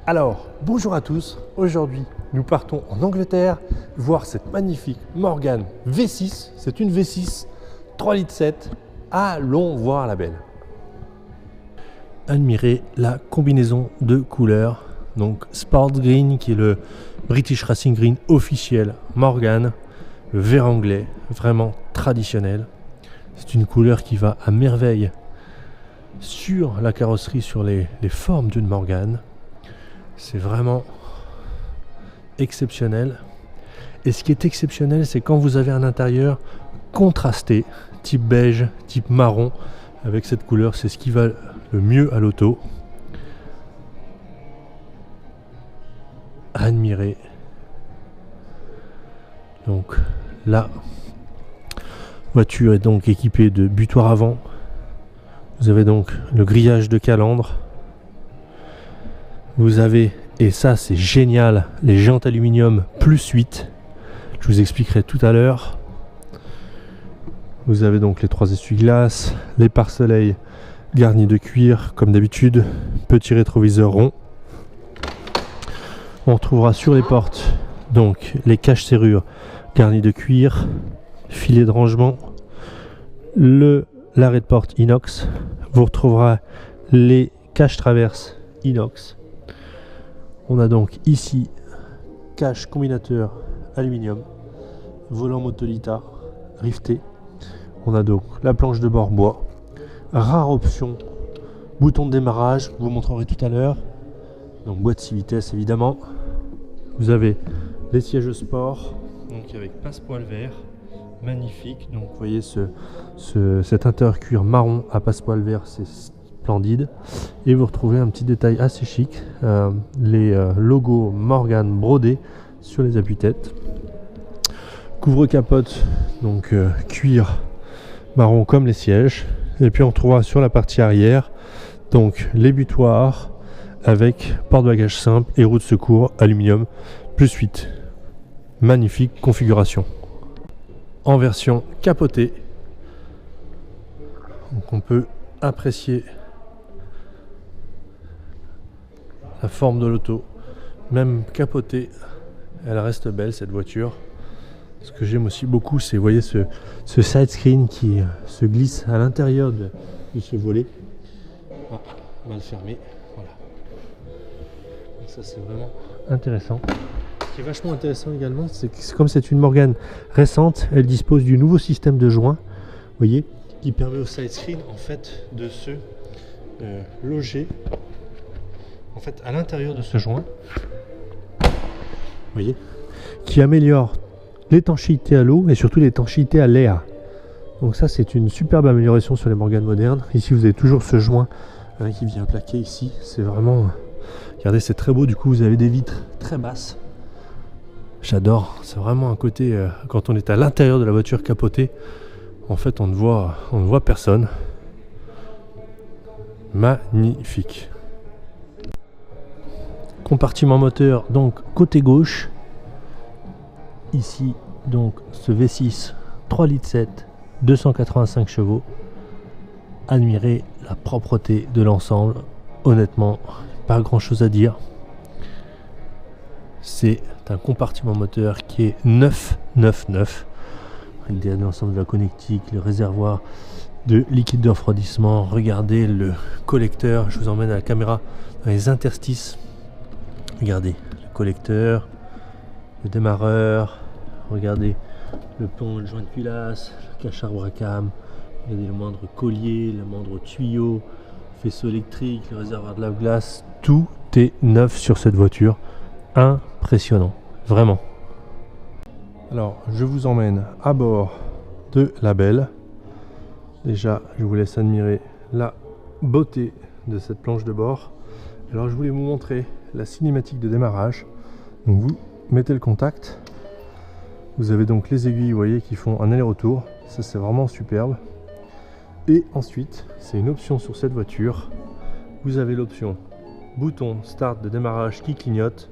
Alors, bonjour à tous. Aujourd'hui, nous partons en Angleterre voir cette magnifique Morgan V6. C'est une V6 3,7 litres. Allons voir la belle. Admirez la combinaison de couleurs. Donc Sport Green qui est le British Racing Green officiel Morgan. Le vert anglais, vraiment traditionnel. C'est une couleur qui va à merveille sur la carrosserie, sur les formes d'une Morgan. C'est vraiment exceptionnel. Et ce qui est exceptionnel, c'est quand vous avez un intérieur contrasté, type beige, type marron, avec cette couleur, c'est ce qui va le mieux à l'auto. Admirez. Donc la voiture est donc équipée de butoir avant. Vous avez donc le grillage de calandre. Vous avez, et ça c'est génial, les jantes aluminium plus 8. Je vous expliquerai tout à l'heure. Vous avez donc les 3 essuie-glaces, les pare-soleil garnis de cuir comme d'habitude, petit rétroviseur rond. On retrouvera sur les portes donc les caches-serrures garnis de cuir, filet de rangement, l'arrêt de porte inox. Vous retrouverez les caches-traverses inox. On a donc ici cache combinateur aluminium, volant Motolita rifté. On a donc la planche de bord bois, rare option, bouton de démarrage, je vous montrerai tout à l'heure. Donc boîte 6 vitesses évidemment. Vous avez les sièges sport, donc avec passepoil vert, magnifique. Donc vous voyez cet intérieur cuir marron à passepoil vert, c'est splendide. Et vous retrouvez un petit détail assez chic, les logos Morgan brodés sur les appuis-têtes. Couvre-capote, donc cuir marron comme les sièges. Et puis on trouvera sur la partie arrière donc les butoirs avec porte-bagages simple et roue de secours aluminium plus 8. Magnifique configuration. En version capotée, donc on peut apprécier la forme de l'auto, même capotée, elle reste belle cette voiture. Ce que j'aime aussi beaucoup, c'est, vous voyez, ce side screen qui se glisse à l'intérieur de ce volet. Ah, mal fermé, voilà. Donc ça c'est vraiment intéressant. Ce qui est vachement intéressant également, c'est que comme c'est une Morgan récente, elle dispose du nouveau système de joints, vous voyez, qui permet au side screen en fait de se loger en fait à l'intérieur de ce joint, vous voyez, qui améliore l'étanchéité à l'eau et surtout l'étanchéité à l'air. Donc ça c'est une superbe amélioration sur les Morgan modernes. Ici vous avez toujours ce joint qui vient plaquer ici, c'est vraiment, regardez, c'est très beau. Du coup vous avez des vitres très basses, j'adore, c'est vraiment un côté, quand on est à l'intérieur de la voiture capotée, en fait on ne voit personne. Magnifique. Compartiment moteur donc côté gauche. Ici donc ce V6 3,7 litres, 285 chevaux. Admirez la propreté de l'ensemble. Honnêtement, pas grand chose à dire. C'est un compartiment moteur qui est neuf. Regardez l'ensemble de la connectique, le réservoir de liquide de refroidissement. Regardez le collecteur. Je vous emmène à la caméra dans les interstices. Regardez le collecteur, le démarreur, regardez le pont, le joint de culasse, le cache arbre à cam, regardez le moindre collier, le moindre tuyau, faisceau électrique, le réservoir de lave-glace, tout est neuf sur cette voiture. Impressionnant, vraiment. Alors, je vous emmène à bord de la belle. Déjà, je vous laisse admirer la beauté de cette planche de bord. Alors, je voulais vous montrer la cinématique de démarrage. Donc vous mettez le contact, vous avez donc les aiguilles, vous voyez, qui font un aller-retour, ça c'est vraiment superbe. Et ensuite c'est une option sur cette voiture, vous avez l'option bouton start de démarrage qui clignote,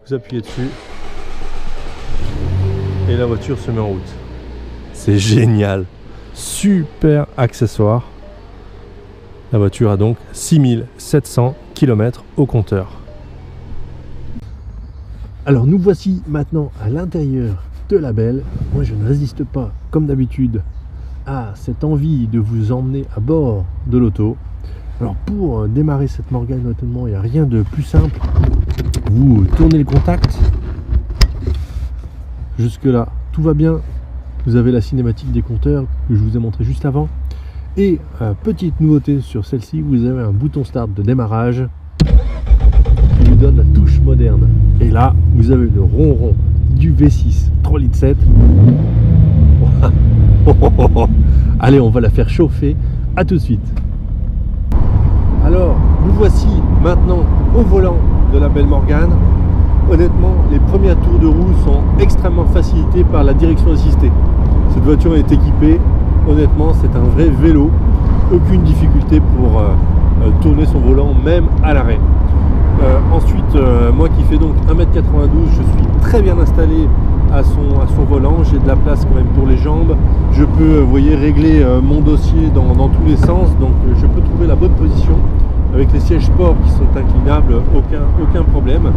vous appuyez dessus et la voiture se met en route. C'est génial, super accessoire. La voiture a donc 6700 km au compteur. Alors nous voici maintenant à l'intérieur de la belle. Moi je ne résiste pas, comme d'habitude, à cette envie de vous emmener à bord de l'auto. Alors pour démarrer cette Morgane, notamment, il n'y a rien de plus simple. Vous tournez le contact. Jusque là, tout va bien. Vous avez la cinématique des compteurs que je vous ai montré juste avant. Et petite nouveauté sur celle-ci, vous avez un bouton start de démarrage qui vous donne la touche moderne. Et là, vous avez le ronron du V6 3 litres 7. Allez, on va la faire chauffer. À tout de suite. Alors, nous voici maintenant au volant de la belle Morgane. Honnêtement, les premiers tours de roue sont extrêmement facilités par la direction assistée. Cette voiture est équipée, honnêtement, c'est un vrai vélo. Aucune difficulté pour tourner son volant, même à l'arrêt. Ensuite, moi qui fais donc 1m92, je suis très bien installé à son volant. J'ai de la place quand même pour les jambes. Je peux, vous voyez, régler mon dossier dans tous les sens. Donc je peux trouver la bonne position. Avec les sièges sport qui sont inclinables, aucun problème.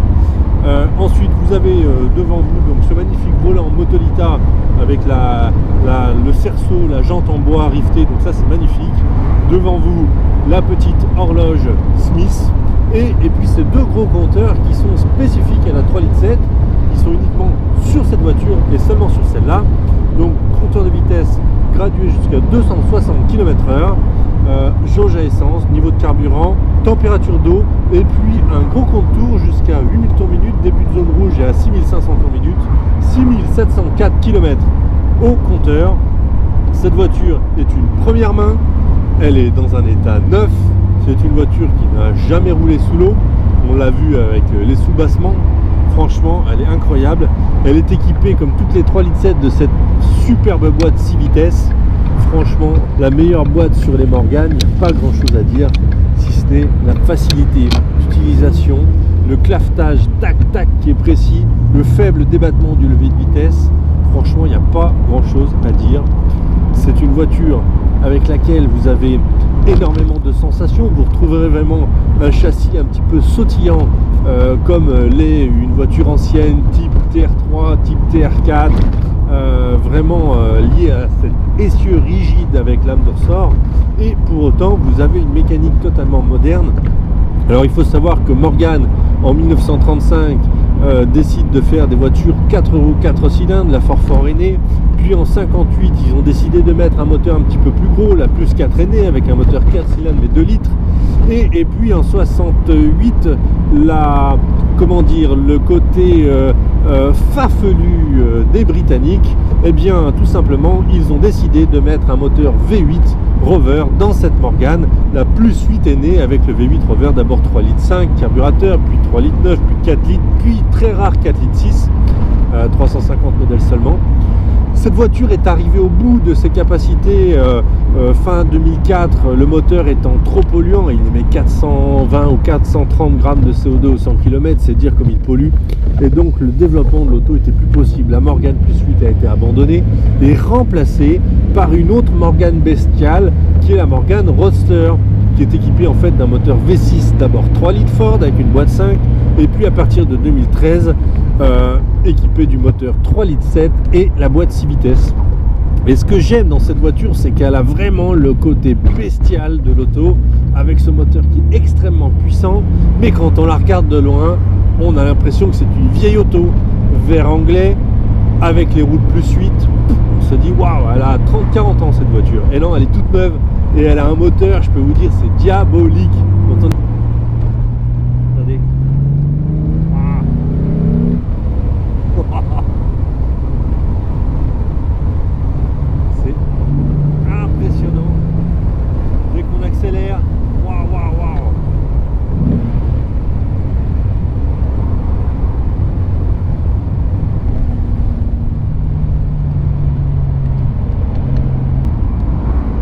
Ensuite, vous avez devant vous donc ce magnifique volant Motolita avec le cerceau, la jante en bois rivetée, donc ça c'est magnifique. Devant vous, la petite horloge Smith et puis ces deux gros compteurs qui sont spécifiques à la 3 litres 7, qui sont uniquement sur cette voiture et seulement sur celle-là. Donc compteur de vitesse gradué jusqu'à 260 km/h. Jauge à essence, niveau de carburant, température d'eau et puis un gros compte-tours jusqu'à 8000 tours minute, début de zone rouge et à 6500 tours minute, 6704 km au compteur. Cette voiture est une première main, elle est dans un état neuf, c'est une voiture qui n'a jamais roulé sous l'eau, on l'a vu avec les sous-bassements, franchement elle est incroyable, elle est équipée comme toutes les 3 litres 7 de cette superbe boîte 6 vitesses. Franchement, la meilleure boîte sur les Morgane, il n'y a pas grand chose à dire, si ce n'est la facilité d'utilisation, le clavetage tac-tac qui est précis, le faible débattement du levier de vitesse. Franchement, il n'y a pas grand chose à dire. C'est une voiture avec laquelle vous avez énormément de sensations. Vous retrouverez vraiment un châssis un petit peu sautillant, comme l'est une voiture ancienne, type TR3, type TR4. Vraiment lié à cet essieu rigide avec lame de ressort, et pour autant vous avez une mécanique totalement moderne. Alors il faut savoir que Morgane en 1935 décide de faire des voitures 4 roues 4 cylindres, la Forfort est née, puis en 58 ils ont décidé de mettre un moteur un petit peu plus gros, la Plus 4 est née avec un moteur 4 cylindres mais 2 litres, et puis en 68 le côté farfelu des Britanniques, eh bien tout simplement ils ont décidé de mettre un moteur V8 Rover dans cette Morgane. La Plus 8 est née avec le V8 Rover, d'abord 3 litres 5 carburateur, puis 3 litres 9, puis 4 litres, puis très rare 4 litres 6, 350 modèles seulement. Cette voiture est arrivée au bout de ses capacités fin 2004, le moteur étant trop polluant, il émet 420 ou 430 grammes de CO2 au 100 km, c'est dire comme il pollue, et donc le développement de l'auto était plus possible. La Morgane Plus 8 a été abandonnée et remplacée par une autre Morgane bestiale qui est la Morgane Roadster, qui est équipée en fait d'un moteur V6, d'abord 3 litres Ford avec une boîte 5, et puis à partir de 2013 équipée du moteur 3 litres 7 et la boîte 6 vitesses. Et ce que j'aime dans cette voiture, c'est qu'elle a vraiment le côté bestial de l'auto, avec ce moteur qui est extrêmement puissant, mais quand on la regarde de loin, on a l'impression que c'est une vieille auto, vert anglais, avec les roues de Plus 8, on se dit waouh, elle a 30-40 ans cette voiture, et non, elle est toute neuve, et elle a un moteur, je peux vous dire, c'est diabolique. Quand on... Regardez. C'est impressionnant. Dès qu'on accélère, waouh.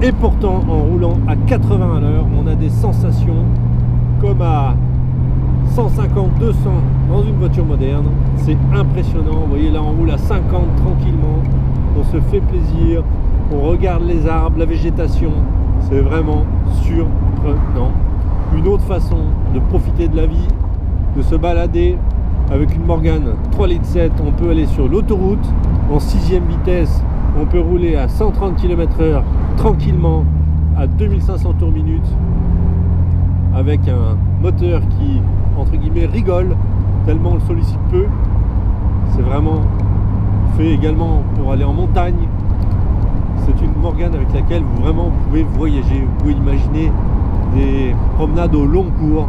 Et pourtant, en roulant à 80 à l'heure, on a des sensations comme à 150, 200 dans une voiture moderne. C'est impressionnant. Vous voyez, là, on roule à 50 tranquillement. On se fait plaisir. On regarde les arbres, la végétation. C'est vraiment surprenant. Une autre façon de profiter de la vie, de se balader avec une Morgan 3,7 litres, on peut aller sur l'autoroute en 6e vitesse. On peut rouler à 130 km/h tranquillement à 2500 tours minute avec un moteur qui, entre guillemets, rigole tellement on le sollicite peu. C'est vraiment fait également pour aller en montagne. C'est une Morgan avec laquelle vous vraiment pouvez voyager. Vous pouvez imaginer des promenades au long cours.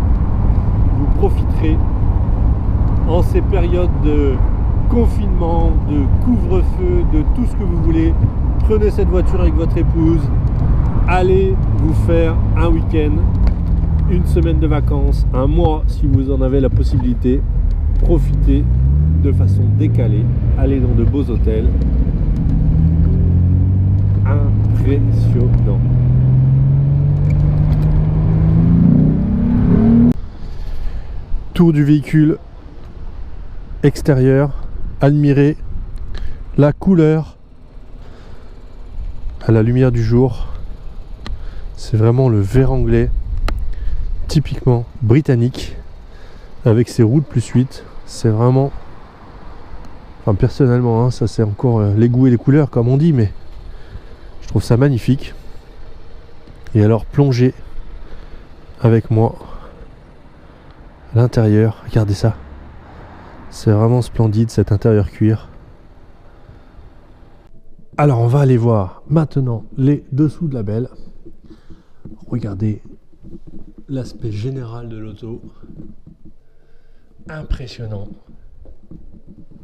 Vous profiterez en ces périodes de confinement, de couvre-feu, de tout ce que vous voulez. Prenez cette voiture avec votre épouse, allez vous faire un week-end, une semaine de vacances, un mois si vous en avez la possibilité. Profitez de façon décalée, allez dans de beaux hôtels. Impressionnant. Tour du véhicule extérieur, admirez la couleur à la lumière du jour. C'est vraiment le vert anglais typiquement britannique avec ses roues de +8. C'est vraiment, enfin personnellement hein, ça c'est encore les goûts et les couleurs comme on dit, mais je trouve ça magnifique. Et alors plongez avec moi à l'intérieur, regardez ça. C'est vraiment splendide cet intérieur cuir. Alors on va aller voir maintenant les dessous de la belle. Regardez l'aspect général de l'auto. Impressionnant.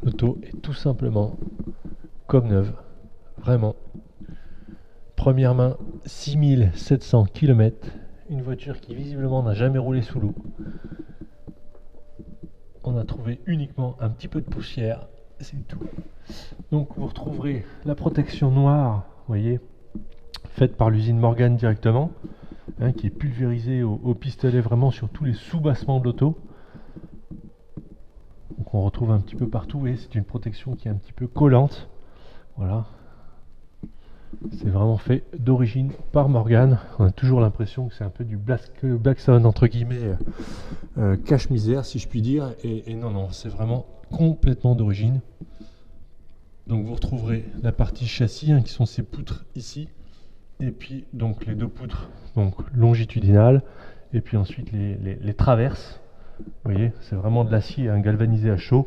L'auto est tout simplement comme neuve. Vraiment. Première main, 6700 km. Une voiture qui visiblement n'a jamais roulé sous l'eau. On a trouvé uniquement un petit peu de poussière, c'est tout. Donc vous retrouverez la protection noire, vous voyez, faite par l'usine Morgan directement, hein, qui est pulvérisée au pistolet vraiment sur tous les sous-bassements de l'auto. Donc on retrouve un petit peu partout, et c'est une protection qui est un petit peu collante. Voilà. C'est vraiment fait d'origine par Morgan. On a toujours l'impression que c'est un peu du Blackson entre guillemets cache-misère si je puis dire. Et non, c'est vraiment complètement d'origine. Donc vous retrouverez la partie châssis hein, qui sont ces poutres ici. Et puis donc les deux poutres donc longitudinales. Et puis ensuite les traverses. Vous voyez, c'est vraiment de l'acier hein, galvanisé à chaud.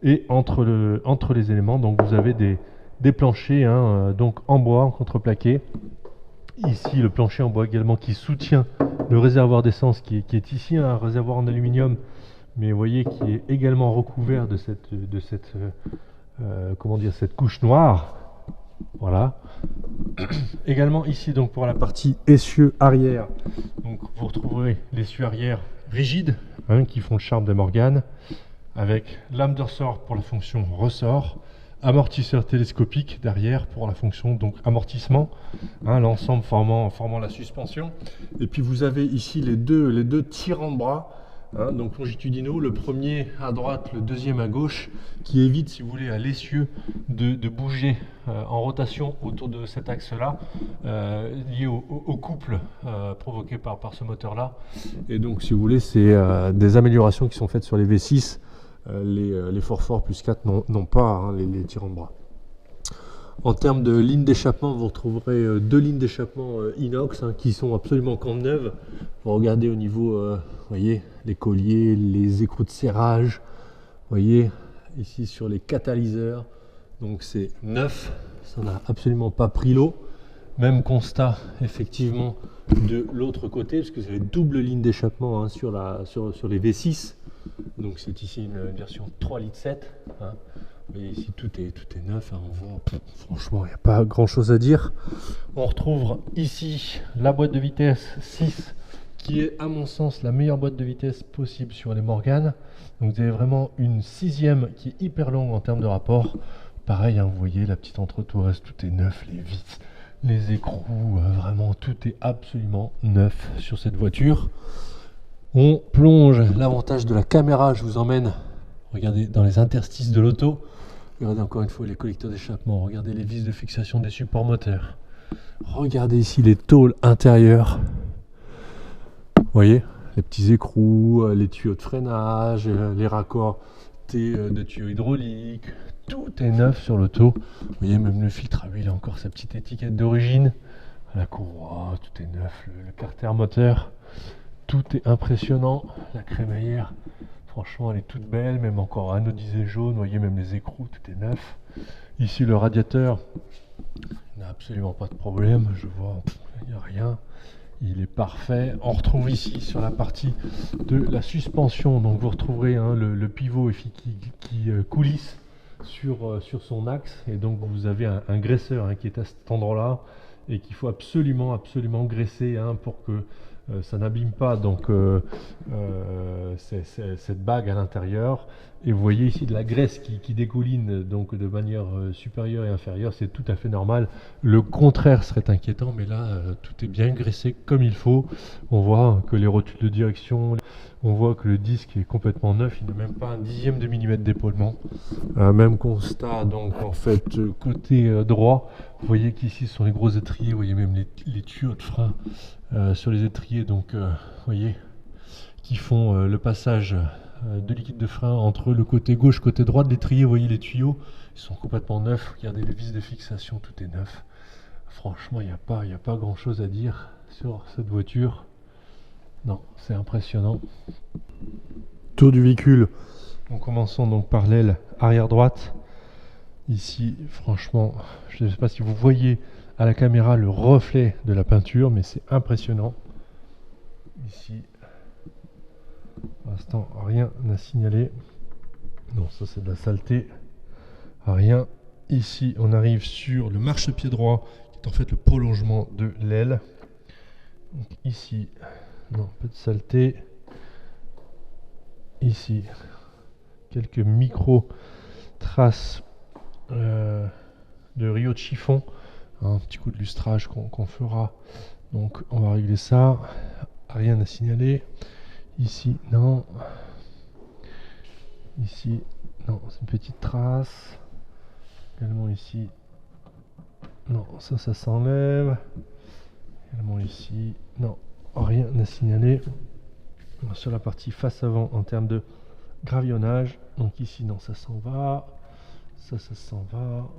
Et entre les éléments, donc vous avez des planchers hein, donc en bois, en contreplaqué. Ici le plancher en bois également qui soutient le réservoir d'essence qui est ici, hein, un réservoir en aluminium, mais vous voyez qui est également recouvert de cette comment dire, cette couche noire. Voilà. Également ici donc pour la partie essieu arrière, donc vous retrouverez l'essieu arrière rigide hein, qui font le charme de Morgan, avec lame de ressort pour la fonction ressort, amortisseur télescopique derrière pour la fonction donc amortissement, hein, l'ensemble formant la suspension. Et puis vous avez ici les deux tirants de bras hein, donc longitudinaux, le premier à droite, le deuxième à gauche, qui évite si vous voulez à l'essieu de bouger en rotation autour de cet axe là lié au couple provoqué par ce moteur là. Et donc si vous voulez c'est des améliorations qui sont faites sur les V6. Les Forfort plus 4 n'ont pas hein, les tirants de bras. En termes de lignes d'échappement, vous retrouverez deux lignes d'échappement inox hein, qui sont absolument comme neuves. Vous regardez au niveau, voyez, les colliers, les écrous de serrage, voyez, ici sur les catalyseurs. Donc c'est neuf, ça n'a absolument pas pris l'eau. Même constat effectivement de l'autre côté, parce que vous avez double ligne d'échappement hein, sur les V6. Donc c'est ici une version 3,7 litres. Hein. Vous voyez ici tout est neuf. Hein. On voit, franchement, il n'y a pas grand chose à dire. On retrouve ici la boîte de vitesse 6, qui est à mon sens la meilleure boîte de vitesse possible sur les Morgan. Donc vous avez vraiment une 6e qui est hyper longue en termes de rapport. Pareil, hein, vous voyez la petite entretourette, tout est neuf, les vis, les écrous, vraiment tout est absolument neuf sur cette voiture. On plonge. L'avantage de la caméra, je vous emmène, regardez dans les interstices de l'auto, regardez encore une fois les collecteurs d'échappement, regardez les vis de fixation des supports moteurs, regardez ici les tôles intérieures, vous voyez les petits écrous, les tuyaux de freinage, les raccords de tuyaux hydrauliques. Tout est neuf sur l'auto. Vous voyez, même le filtre à huile a encore sa petite étiquette d'origine. La courroie, tout est neuf. Le carter moteur, tout est impressionnant. La crémaillère, franchement, elle est toute belle, même encore anodisée jaune. Vous voyez, même les écrous, tout est neuf. Ici, le radiateur, il n'a absolument pas de problème. Je vois, il n'y a rien. Il est parfait. On retrouve ici sur la partie de la suspension, donc vous retrouverez le pivot qui coulisse sur son axe, et donc vous avez un graisseur qui est à cet endroit-là et qu'il faut absolument graisser pour que ça n'abîme pas donc cette bague à l'intérieur. Et vous voyez ici de la graisse qui dégouline donc de manière supérieure et inférieure, c'est tout à fait normal. Le contraire serait inquiétant, mais là tout est bien graissé comme il faut. On voit que les rotules de direction, on voit que le disque est complètement neuf, il n'a même pas un dixième de millimètre d'épaulement. Même constat donc en fait côté droit. Vous voyez qu'ici ce sont les gros étriers, vous voyez même les tuyaux de frein sur les étriers, donc vous voyez, qui font le passage de liquide de frein entre le côté gauche, côté droit de l'étrier. Vous voyez les tuyaux, ils sont complètement neufs. Regardez les vis de fixation, tout est neuf. Franchement, il n'y a pas grand chose à dire sur cette voiture. Non, c'est impressionnant. Tour du véhicule. En commençant donc par l'aile arrière droite. Ici, franchement, je ne sais pas si vous voyez à la caméra le reflet de la peinture, mais c'est impressionnant. Ici, pour l'instant, rien à signaler. Non, ça c'est de la saleté. Rien. Ici, on arrive sur le marchepied droit, qui est en fait le prolongement de l'aile. Donc ici, non, peu de saleté. Ici, quelques micro-traces de Rio de chiffon, un petit coup de lustrage qu'on fera, donc on va régler ça. Rien à signaler ici, non, ici non, c'est une petite trace également. Ici non, ça s'enlève également. Ici non, rien à signaler. Sur la partie face avant en termes de gravillonnage, donc ici non, ça s'en va, ça s'en va.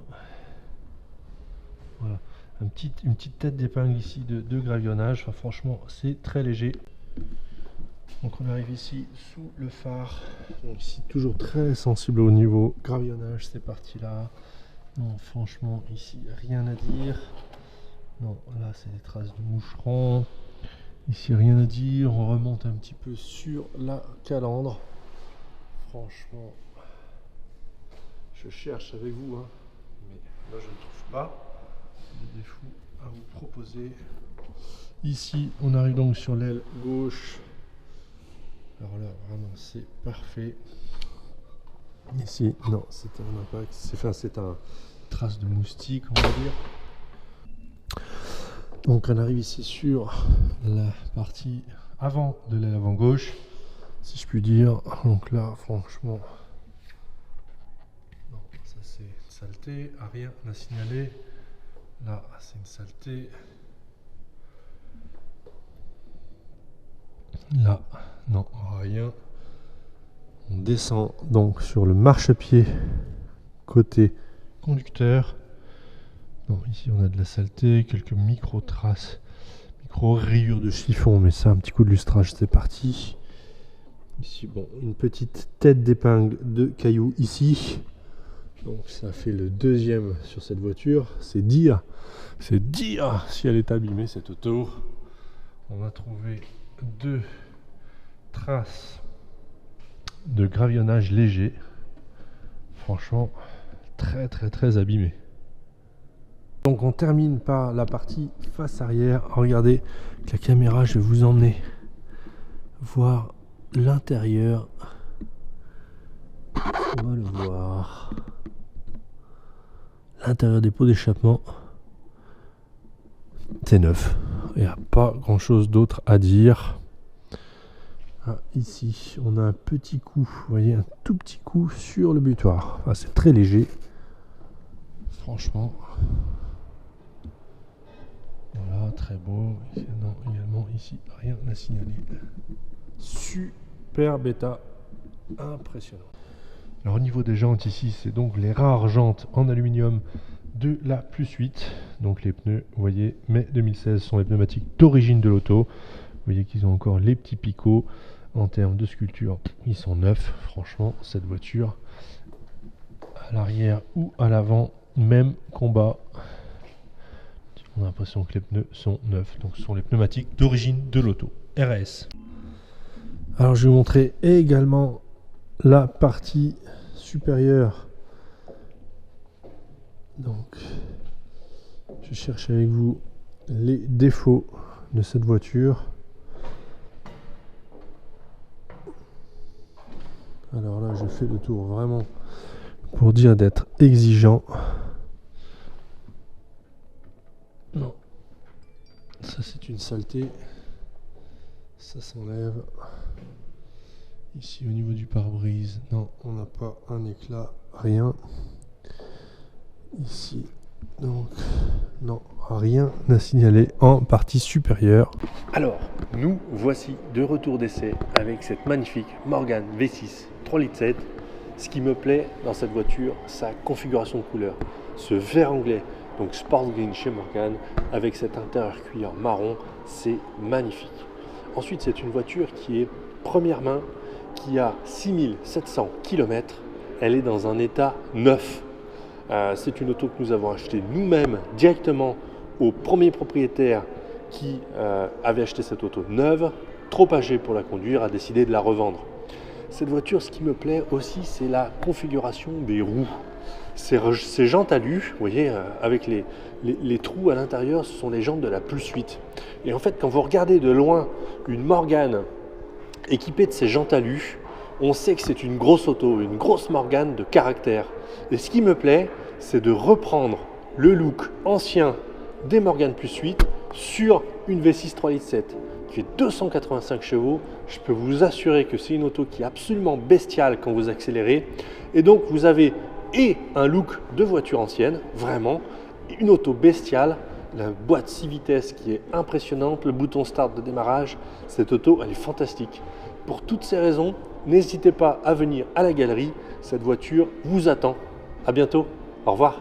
Voilà, une petite tête d'épingle ici de gravillonnage. Enfin, franchement, c'est très léger. Donc on arrive ici sous le phare. Donc ici, toujours très sensible au niveau gravillonnage, ces parties-là. Non, franchement, ici, rien à dire. Non, là, c'est des traces de moucheron. Ici, rien à dire. On remonte un petit peu sur la calandre. Franchement, je cherche avec vous, mais là, je ne trouve pas des défauts à vous proposer. Ici, on arrive donc sur l'aile gauche. Alors là, vraiment, c'est parfait. Ici, non, c'est un impact. C'est un trace de moustique, on va dire. Donc, on arrive ici sur la partie avant de l'aile avant gauche, si je puis dire. Donc là, franchement, non, ça c'est une saleté, rien à signaler. Là, c'est une saleté. Là, non, rien. On descend donc sur le marchepied côté conducteur. Non, ici on a de la saleté, quelques micro-traces, micro-rayures de chiffon, mais ça, un petit coup de lustrage, c'est parti. Ici, bon, une petite tête d'épingle de cailloux ici. Donc ça fait le deuxième sur cette voiture. C'est dire si elle est abîmée, cette auto. On a trouvé deux traces de gravillonnage léger. Franchement, très abîmé. Donc on termine par la partie face arrière. Regardez, avec la caméra, je vais vous emmener voir l'intérieur. On va le voir. L'intérieur des pots d'échappement, c'est neuf. Il n'y a pas grand chose d'autre à dire. Ici, on a un petit coup, vous voyez, un tout petit coup sur le butoir. Enfin, c'est très léger. Franchement. Voilà, très beau. Non, également ici, rien à signaler. super bêta, impressionnant. Alors au niveau des jantes ici, c'est donc les rares jantes en aluminium de la Plus 8. Donc les pneus, vous voyez, mai 2016 sont les pneumatiques d'origine de l'auto. Vous voyez qu'ils ont encore les petits picots. En termes de sculpture, ils sont neufs. Franchement, cette voiture, à l'arrière ou à l'avant, même combat. On a l'impression que les pneus sont neufs. Donc ce sont les pneumatiques d'origine de l'auto, RS. Alors je vais vous montrer également la partie supérieure. Donc je cherche avec vous les défauts de cette voiture. Alors là, je fais le tour vraiment pour dire d'être exigeant. Non, ça c'est une saleté. Ça s'enlève. Ici au niveau du pare-brise, non, on n'a pas un éclat, rien. Ici, donc, non, rien à signaler en partie supérieure. Alors, nous voici de retour d'essai avec cette magnifique Morgan V6 3,7 litres. Ce qui me plaît dans cette voiture, sa configuration de couleur. Ce vert anglais, donc Sport Green chez Morgan, avec cet intérieur cuir marron, c'est magnifique. Ensuite, c'est une voiture qui est première main, qui a 6700 km. Elle est dans un état neuf. C'est une auto que nous avons achetée nous-mêmes directement au premier propriétaire qui avait acheté cette auto neuve, trop âgé pour la conduire, a décidé de la revendre. Cette voiture, ce qui me plaît aussi, c'est la configuration des roues. Ces jantes alu, vous voyez, avec les trous à l'intérieur, ce sont les jantes de la Plus 8. Et en fait, quand vous regardez de loin une Morgan équipée de ces jantes alu, on sait que c'est une grosse auto, une grosse Morgan de caractère. Et ce qui me plaît, c'est de reprendre le look ancien des Morgan Plus 8 sur une V6 3,7 litres qui fait 285 chevaux. Je peux vous assurer que c'est une auto qui est absolument bestiale quand vous accélérez. Et donc vous avez un look de voiture ancienne, vraiment, une auto bestiale, la boîte 6 vitesses qui est impressionnante, le bouton start de démarrage. Cette auto, elle est fantastique. Pour toutes ces raisons, n'hésitez pas à venir à la galerie. Cette voiture vous attend. À bientôt. Au revoir.